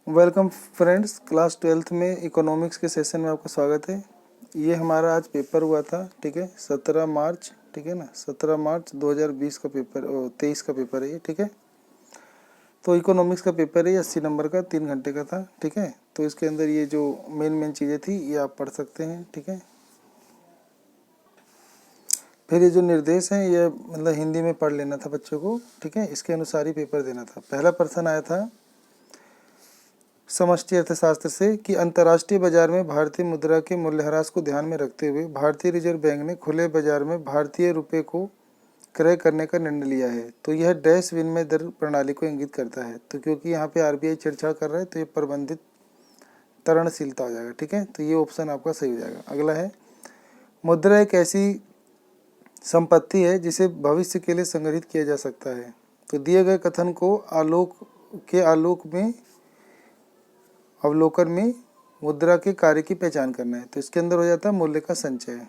Welcome friends, class 12th में economics के session में आपका स्वागत है। ये हमारा आज पेपर हुआ था, ठीक है, 17 मार्च, ठीक है ना, 17 मार्च 2020 का पेपर 23 का पेपर है ये, ठीक है। तो इकोनॉमिक्स का पेपर है, 80 नंबर का, 3 घंटे का था, ठीक है। तो इसके अंदर ये जो मेन चीज़ें थी ये आप पढ़ सकते हैं, ठीक है। फिर ये जो निर्देश हैं ये मतलब हिंदी में पढ़ लेना था बच्चों को, ठीक है। इसके अनुसार ही पेपर देना था। पहला प्रश्न आया था समष्टि अर्थशास्त्र से कि अंतर्राष्ट्रीय बाजार में भारतीय मुद्रा के मूल्यह्रास को ध्यान में रखते हुए भारतीय रिजर्व बैंक ने खुले बाजार में भारतीय रुपये को क्रय करने का निर्णय लिया है। तो यह डैश विनिमय दर प्रणाली को इंगित करता है। तो क्योंकि यहाँ पे आरबीआई छेड़छाड़ कर रहा है तो ये प्रबंधित तरणशीलता हो जाएगा, ठीक है। तो ये ऑप्शन आपका सही हो जाएगा। अगला है, मुद्रा एक ऐसी संपत्ति है जिसे भविष्य के लिए संग्रहित किया जा सकता है। तो दिए गए कथन को अवलोकन में मुद्रा के कार्य की पहचान करना है। तो इसके अंदर हो जाता है मूल्य का संचय,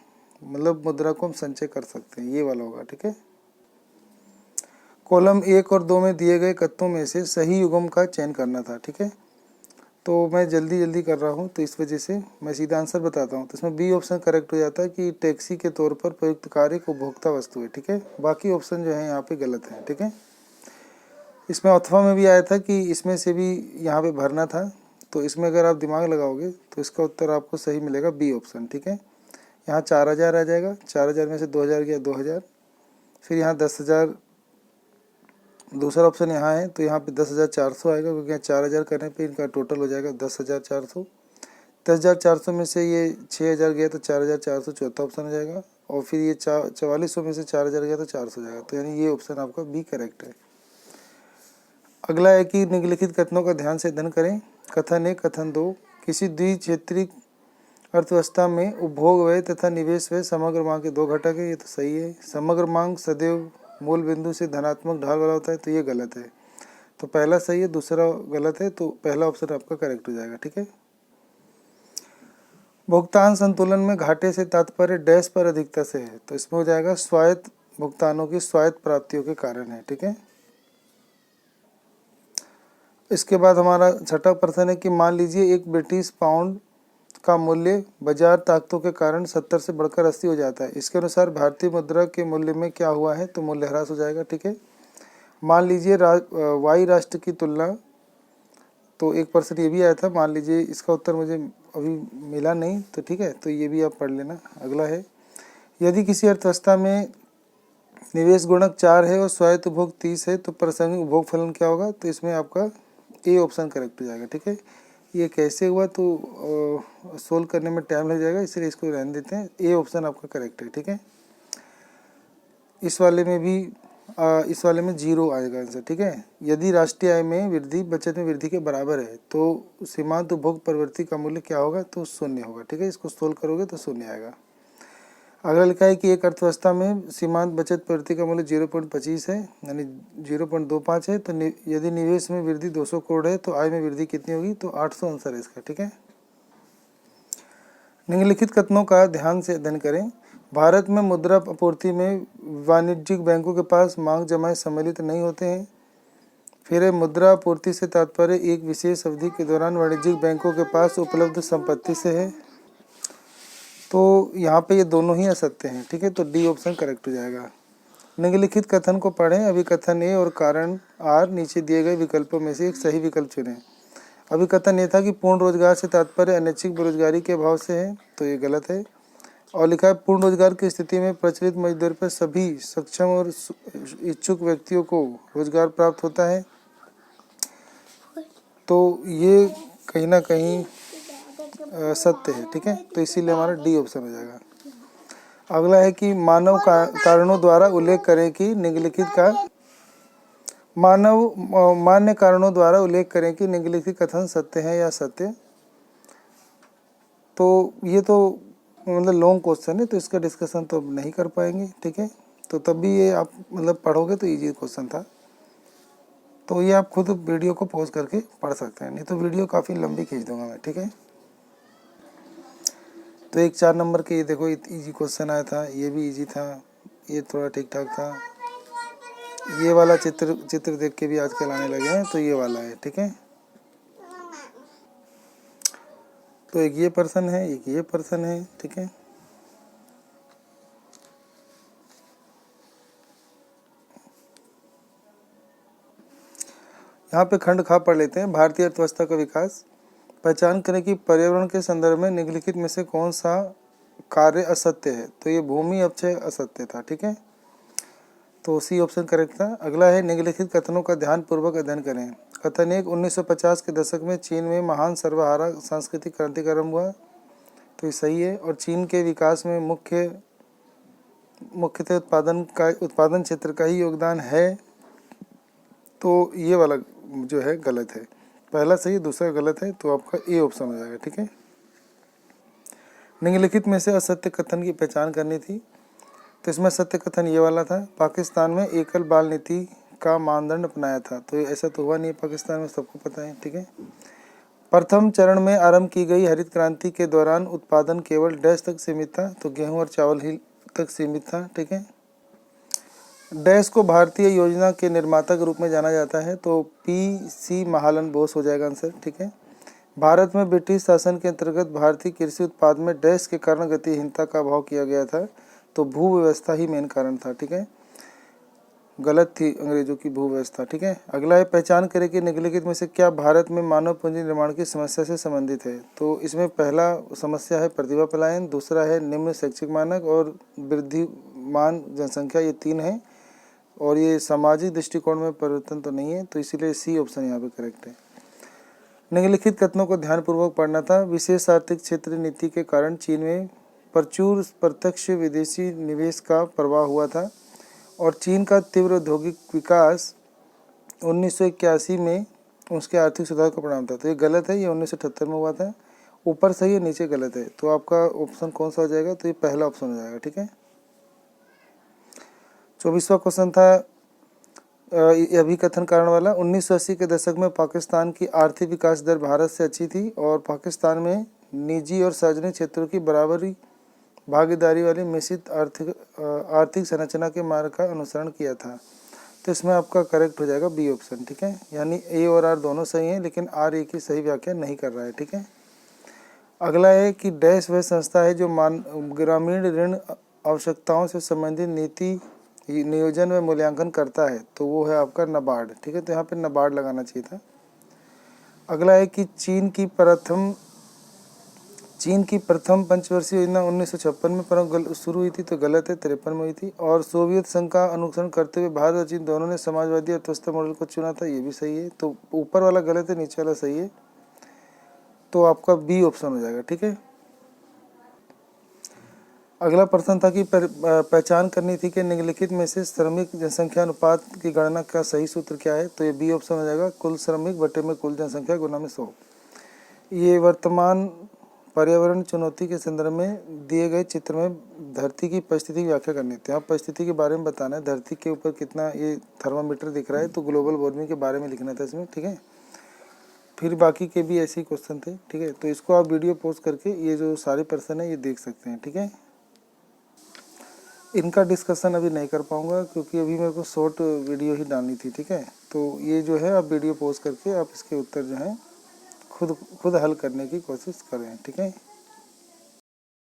मतलब मुद्रा को हम संचय कर सकते हैं, ये वाला होगा, ठीक है। कॉलम 1 और 2 में दिए गए कथनों में से सही युग्म का चयन करना था, ठीक है। तो मैं जल्दी कर रहा हूँ तो इस वजह से मैं सीधा आंसर बताता हूँ। तो इसमें बी ऑप्शन करेक्ट हो जाता है कि टैक्सी के तौर पर प्रयुक्त कार्य एक उपभोक्ता वस्तु है, ठीक है। बाकी ऑप्शन जो है यहाँ पे गलत है, ठीक है। इसमें अथवा में भी आया था कि इसमें से भी यहाँ पे भरना था। तो इसमें अगर आप दिमाग लगाओगे तो इसका उत्तर आपको सही मिलेगा, बी ऑप्शन, ठीक है। यहाँ 4000 आ जाएगा, 4000 में से 2000 गया 2000, फिर यहाँ 10,000 दूसरा ऑप्शन यहाँ है, तो यहाँ पे 10,400 आएगा क्योंकि यहाँ 4000 करने पे इनका टोटल हो जाएगा 10,400। 10,400 में से ये 6,000 गया तो 4,400 चौथा ऑप्शन हो जाएगा, और फिर ये 4400 में से 4,000 गया तो 400 हो जाएगा। तो यानी ये ऑप्शन आपका बी करेक्ट है। अगला है कि निम्नलिखित कथनों का ध्यान से अध्ययन करें। कथन 1, कथन 2, किसी द्विक्षेत्रीय अर्थव्यवस्था में उपभोग व्यय तथा निवेश व्यय समग्र मांग के दो घटक है, ये तो सही है। समग्र मांग सदैव मूल बिंदु से धनात्मक ढाल वाला होता है, तो ये गलत है। तो पहला सही है, दूसरा गलत है, तो पहला ऑप्शन आपका करेक्ट हो जाएगा, ठीक है। भुगतान संतुलन में घाटे से तात्पर्य डैश पर अधिकता से है, तो इसमें हो जाएगा स्वायत्त भुगतानों की स्वायत्त प्राप्तियों के कारण है, ठीक है। इसके बाद हमारा छठा प्रश्न है कि मान लीजिए एक ब्रिटिश पाउंड का मूल्य बाजार ताकतों के कारण 70 से बढ़कर 80 हो जाता है। इसके अनुसार भारतीय मुद्रा के मूल्य में क्या हुआ है, तो मूल्यह्रास हो जाएगा, ठीक है। मान लीजिए वाई राष्ट्र की तुलना, तो एक पर्सन ये भी आया था, मान लीजिए इसका उत्तर मुझे अभी मिला नहीं, तो ठीक है, तो ये भी आप पढ़ लेना। अगला है, यदि किसी अर्थव्यवस्था में निवेश गुणक 4 है और स्वायत्त उपभोग 30 है तो प्रासंगिक उपभोग फलन क्या होगा, तो इसमें आपका ए ऑप्शन करेक्ट हो जाएगा, ठीक है। ये कैसे हुआ तो सोल्व करने में टाइम लग जाएगा, इसलिए इसको रहने देते हैं। ए ऑप्शन आपका करेक्ट है, ठीक है। इस वाले में 0 आएगा आंसर, ठीक है। यदि राष्ट्रीय आय में वृद्धि बचत में वृद्धि के बराबर है तो सीमांत उपभोग प्रवृत्ति का मूल्य क्या होगा, तो 0 होगा, ठीक है। इसको सोल्व करोगे तो 0 आएगा। अगला लिखा है कि एक अर्थव्यवस्था में सीमांत बचत प्रवृत्ति का मूल्य 0.25 है, यानी 0.25 है। तो यदि निवेश में वृद्धि 200 करोड़ है तो आय में वृद्धि कितनी होगी, तो 800 आंसर है इसका, ठीक है। निम्नलिखित कथनों का ध्यान से अध्ययन करें। भारत में मुद्रा आपूर्ति में वाणिज्यिक बैंकों के पास मांग जमाए सम्मिलित नहीं होते हैं। फिर मुद्रा आपूर्ति से तात्पर्य एक विशेष अवधि के दौरान वाणिज्यिक बैंकों के पास उपलब्ध संपत्ति से है। तो यहाँ पे ये दोनों ही असत्य हैं, ठीक है। तो डी ऑप्शन करेक्ट हो जाएगा। निम्नलिखित कथन को पढ़ें। अभिकथन ए और कारण आर, नीचे दिए गए विकल्पों में से एक सही विकल्प चुनें। अभिकथन ये था कि पूर्ण रोजगार से तात्पर्य अनैच्छिक बेरोजगारी के अभाव से है, तो ये गलत है। और लिखा है पूर्ण रोजगार की स्थिति में प्रचलित मजदूर पर सभी सक्षम और इच्छुक व्यक्तियों को रोजगार प्राप्त होता है, तो ये कहीं ना कहीं सत्य है, ठीक है। तो इसीलिए हमारा डी ऑप्शन हो जाएगा। अगला है कि मानव कारणों द्वारा उल्लेख करें कि निम्नलिखित का मान्य कारणों द्वारा उल्लेख करें कि निम्नलिखित कथन सत्य है या सत्य। तो ये तो मतलब लॉन्ग क्वेश्चन है, तो इसका डिस्कशन तो अब नहीं कर पाएंगे, ठीक है। तो तब भी ये आप मतलब पढ़ोगे तो इजी क्वेश्चन था, तो ये आप खुद वीडियो को पॉज करके पढ़ सकते हैं, नहीं तो वीडियो काफ़ी लंबी खींच दूंगा मैं, ठीक है। तो एक 4 नंबर के ये देखो इजी क्वेश्चन आया था, ये भी इजी था, ये थोड़ा ठीक ठाक था। ये वाला चित्र देख के भी आजकल आने लगे हैं, तो ये वाला है, ठीक है। तो एक ये पर्सन है, एक ये पर्सन है, ठीक है। यहाँ पे खंड खा पढ़ लेते हैं। भारतीय अर्थव्यवस्था का विकास। पहचान करें कि पर्यावरण के संदर्भ में निम्नलिखित में से कौन सा कार्य असत्य है। तो ये भूमि अपचय असत्य था, ठीक है, तो सी ऑप्शन करेक्ट था। अगला है निम्नलिखित कथनों का ध्यानपूर्वक अध्ययन करें। कथन 1, 1950 के दशक में चीन में महान सर्वहारा सांस्कृतिक क्रांति का आरंभ हुआ। तो ये सही है। और चीन के विकास में मुख्यतः उत्पादन क्षेत्र का ही योगदान है। तो ये वाला जो है गलत है। पहला सही, दूसरा गलत है, तो आपका ए ऑप्शन हो जाएगा, ठीक है। निम्नलिखित में से असत्य कथन की पहचान करनी थी। तो इसमें सत्य कथन ये वाला था, पाकिस्तान में एकल बाल नीति का मानदंड अपनाया था। तो ऐसा तो हुआ नहीं पाकिस्तान में, सबको पता है, ठीक है। प्रथम चरण में आरंभ की गई हरित क्रांति के दौरान उत्पादन केवल डैश तक सीमित था। तो गेहूं और चावल ही तक सीमित था, ठीक है। डैश को भारतीय योजना के निर्माता के रूप में जाना जाता है। तो पी सी महालन बोस हो जाएगा आंसर, ठीक है। भारत में ब्रिटिश शासन के अंतर्गत भारतीय कृषि उत्पाद में डैश के कारण गतिहीनता का अभाव किया गया था। तो भू व्यवस्था ही मेन कारण था, ठीक है। गलत थी अंग्रेजों की भू व्यवस्था, ठीक है। अगला है पहचान करें कि निम्नलिखित में से क्या भारत में मानव पूंजी निर्माण की समस्या से संबंधित है। तो इसमें पहला समस्या है प्रतिभा पलायन, दूसरा है निम्न शैक्षिक मानक और वृद्धिमान जनसंख्या, ये 3 है। और ये सामाजिक दृष्टिकोण में परिवर्तन तो नहीं है, तो इसीलिए सी ऑप्शन यहाँ पे करेक्ट है। निम्नलिखित कथनों को ध्यानपूर्वक पढ़ना था। विशेष आर्थिक क्षेत्र नीति के कारण चीन में प्रचुर प्रत्यक्ष विदेशी निवेश का प्रवाह हुआ था और चीन का तीव्र औद्योगिक विकास 1981 में उसके आर्थिक सुधार का परिणाम था। तो ये गलत है, ये 1978 में हुआ था। ऊपर सही है, नीचे गलत है। तो आपका ऑप्शन कौन सा हो जाएगा? तो ये पहला ऑप्शन हो जाएगा, ठीक है। 24वां क्वेश्चन था अभिकथन कारण वाला। 1980 के दशक में पाकिस्तान की आर्थिक विकास दर भारत से अच्छी थी और पाकिस्तान में निजी और सार्वजनिक क्षेत्रों की बराबरी भागीदारी वाली मिश्रित आर्थिक संरचना के मार्ग का अनुसरण किया था। तो इसमें आपका करेक्ट हो जाएगा बी ऑप्शन, ठीक है। यानी ए और आर दोनों सही हैं, लेकिन आर ए की सही व्याख्या नहीं कर रहा है, ठीक है। अगला है कि डैश वह संस्था है जो ग्रामीण ऋण आवश्यकताओं से संबंधित नीति नियोजन व मूल्यांकन करता है। तो वो है आपका नाबार्ड, ठीक है। तो यहाँ पे नाबार्ड लगाना चाहिए था। अगला है कि चीन की प्रथम पंचवर्षीय योजना 1956 में शुरू हुई थी। तो गलत है, 53 में हुई थी। और सोवियत संघ का अनुसरण करते हुए भारत और चीन दोनों ने समाजवादी अर्थव्यवस्था मॉडल को चुना था। ये भी सही है। तो ऊपर वाला गलत है, नीचे वाला सही है। तो आपका बी ऑप्शन हो जाएगा, ठीक है। अगला प्रश्न था कि पहचान करनी थी कि निम्नलिखित में से श्रमिक जनसंख्या अनुपात की गणना का सही सूत्र क्या है। तो ये बी ऑप्शन हो जाएगा, कुल श्रमिक बटे में कुल जनसंख्या गुना में 100। ये वर्तमान पर्यावरण चुनौती के संदर्भ में दिए गए चित्र में धरती की परिस्थिति की व्याख्या करनी थी। यहाँ परिस्थिति के बारे में बताना है, धरती के ऊपर कितना ये थर्मामीटर दिख रहा है। तो ग्लोबल वार्मिंग के बारे में लिखना था इसमें, ठीक है। फिर बाकी के भी ऐसे ही क्वेश्चन थे, ठीक है। तो इसको आप वीडियो पॉज करके ये जो सारे पर्सन है ये देख सकते हैं, ठीक है। इनका डिस्कशन अभी नहीं कर पाऊँगा क्योंकि अभी मेरे को शॉर्ट वीडियो ही डालनी थी, ठीक है। तो ये जो है आप वीडियो पॉज करके आप इसके उत्तर जो है खुद हल करने की कोशिश करें, ठीक है।